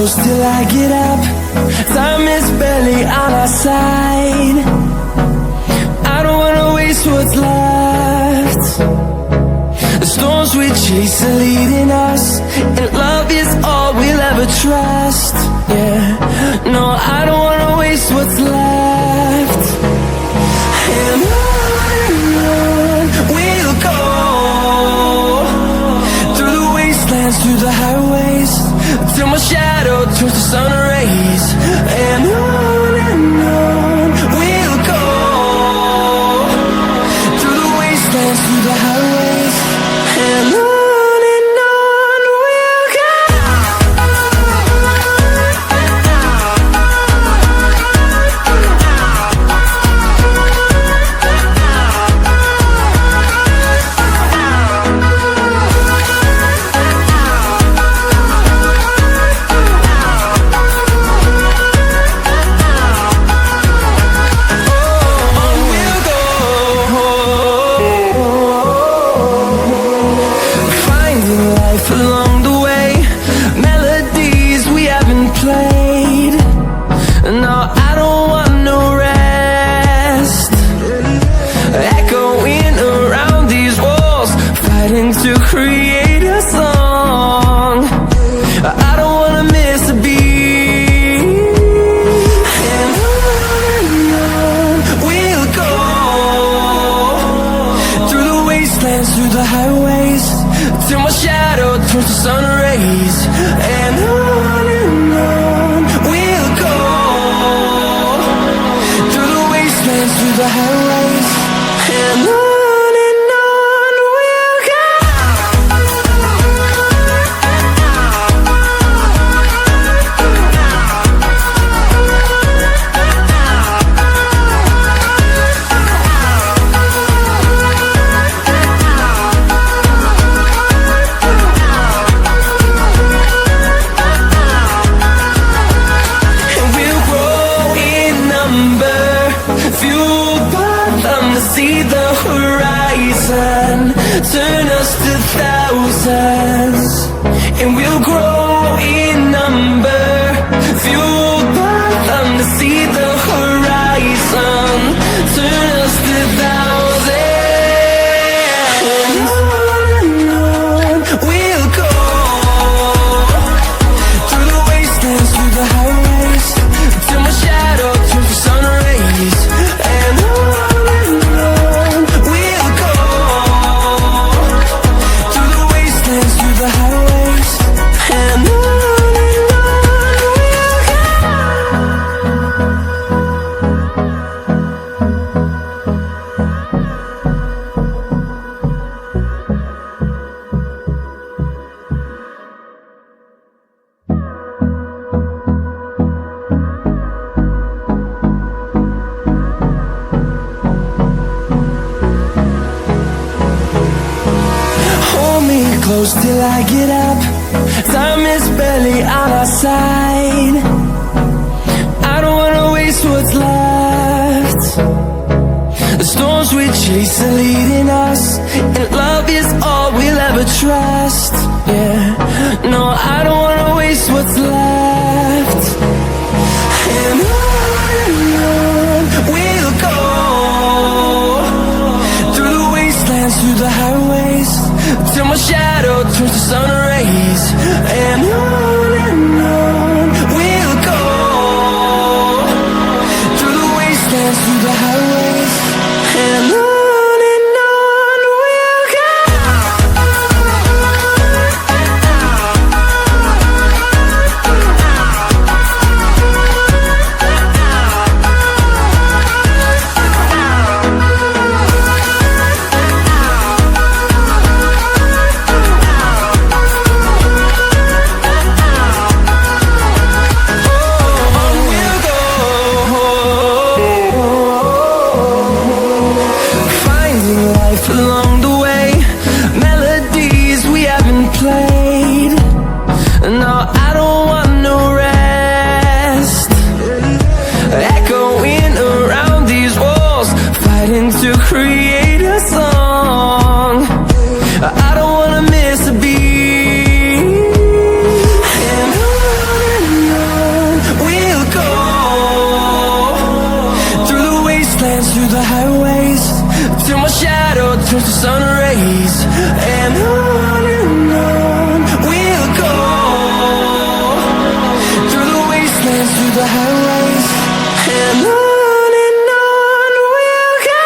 close till I get up. Time is barely on our side. I don't wanna waste what's left. The storms we chase are leading us, and love is all we'll ever trust. Yeah, no, I don't wanna waste what's left. And on we'll go, through the wastelands, through the highways, till my shadow turns to sun rays. And on we'll go, through the wastelands, through the highways, and on we'll go. Along the way, melodies we haven't played. No, I don't want no rest. Echoing around these walls, fighting to create a song. I don't wanna miss a beat. And on we'll go, through the wastelands, through the highways, till my shadow turns to sun rays. And on we'll go, through the wastelands, through the highways, and on we'll go. See the horizon, turn us to thousands, and we'll grow in number. Fueled by them to see the horizon, turn us to thousands. And on we'll go, through the wastelands, through the highways, till my shadow turns to sun rays. And close till I get up. Time is barely on our side. I don't wanna waste what's left. The storms we chase are leading us, and love is all we'll ever trust. Yeah, no, I don't wanna waste what's left. And on we'll go, through the wastelands, through the highways, till my shadow turns to sun rays. And on we'll go, through the wastelands, through the highways, and on we'll go. I don't wanna miss a beat. And turns to sun rays, and on we'll go, through the wastelands, through the highways, and on we'll go.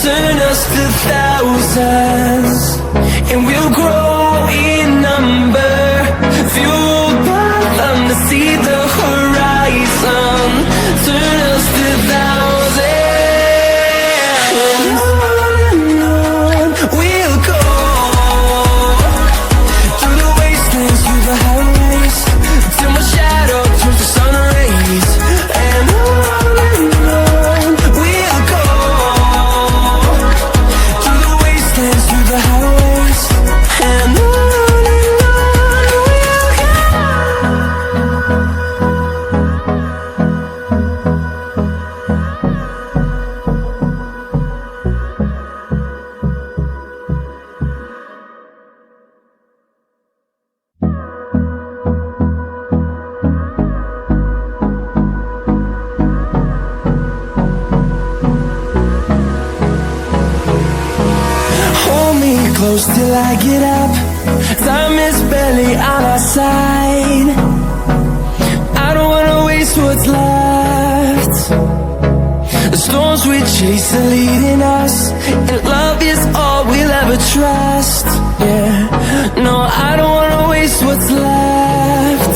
Turn us to thousands, and we'll grow in number, fueled by them to see the horizon. Turn us to thousands, and on we'll go, through the wastelands, through the highways, till my shadow turns to sun rays, and on we'll go, through the highways, and on we'll go. Hold me close till I get up. Time is barely on our side. I don't wanna waste what's left. The storms we chase are leading us, and love is all we'll ever trust. Yeah, no, I don't wanna waste what's left.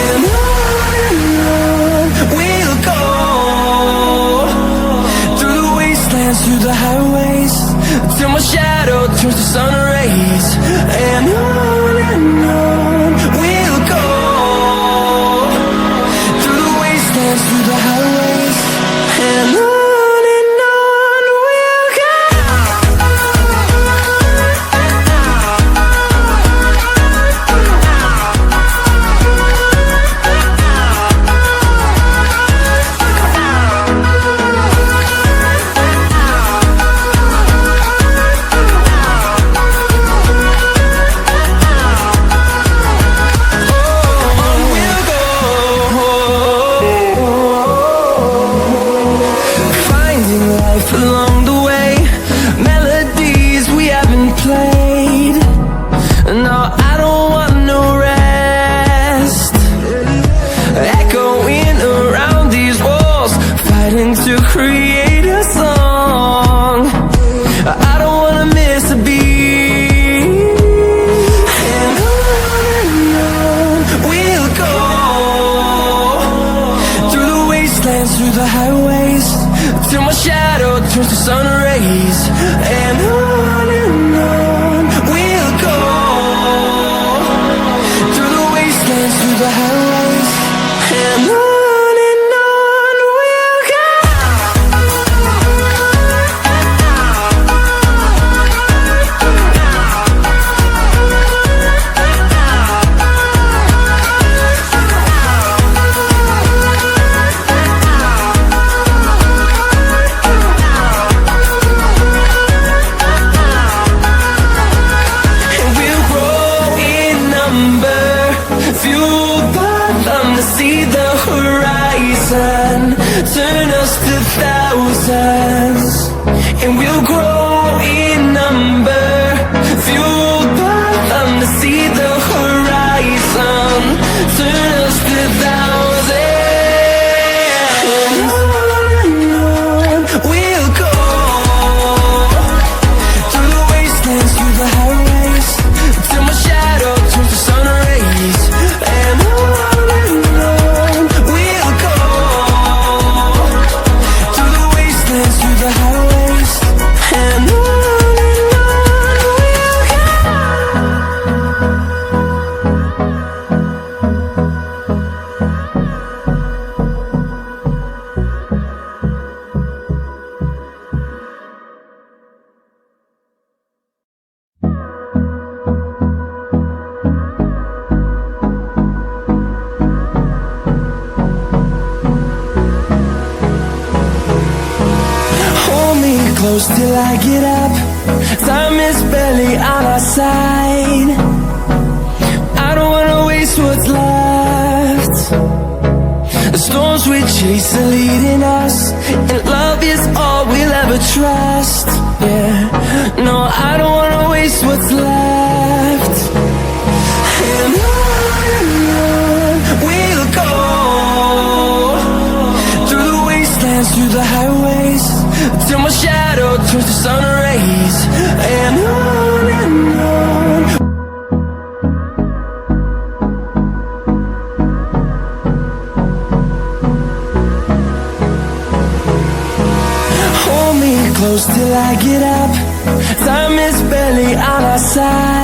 And on we'll go, through the wastelands, through the highways, till my shadow turns to sun rays, and on we'll go, through the wastelands, through the highways, and on we'll go. Along the way, melodies we haven't played. No, I don't want no rest. Echoing around these walls, fighting to create a song. I don't wanna miss a beat. And on we'll go, through the wastelands, through the highways, till my shadow turns to sun rays, and on we'll go, through the wastelands, through the highways, and on we'll go. Fueled by them to see the horizon. Turn us to thousands, and we'll grow in number. Fueled by them to see the horizon. Turn us to thousands, and on we'll go, through the wastelands, through the highways, till my shadow turns to sun rays, and on we'll go, through the wastelands, through the highways, and close till I get up. Time is barely on our side. I don't wanna waste what's left. The storms we chase are leading us, and love is all we'll ever trust. Yeah, no, I don't wanna waste what's left. And on we'll go, through the wastelands, through the highways, till my shadow turns to sun rays. And on and on. Hold me close till I get up. Time is barely on our side.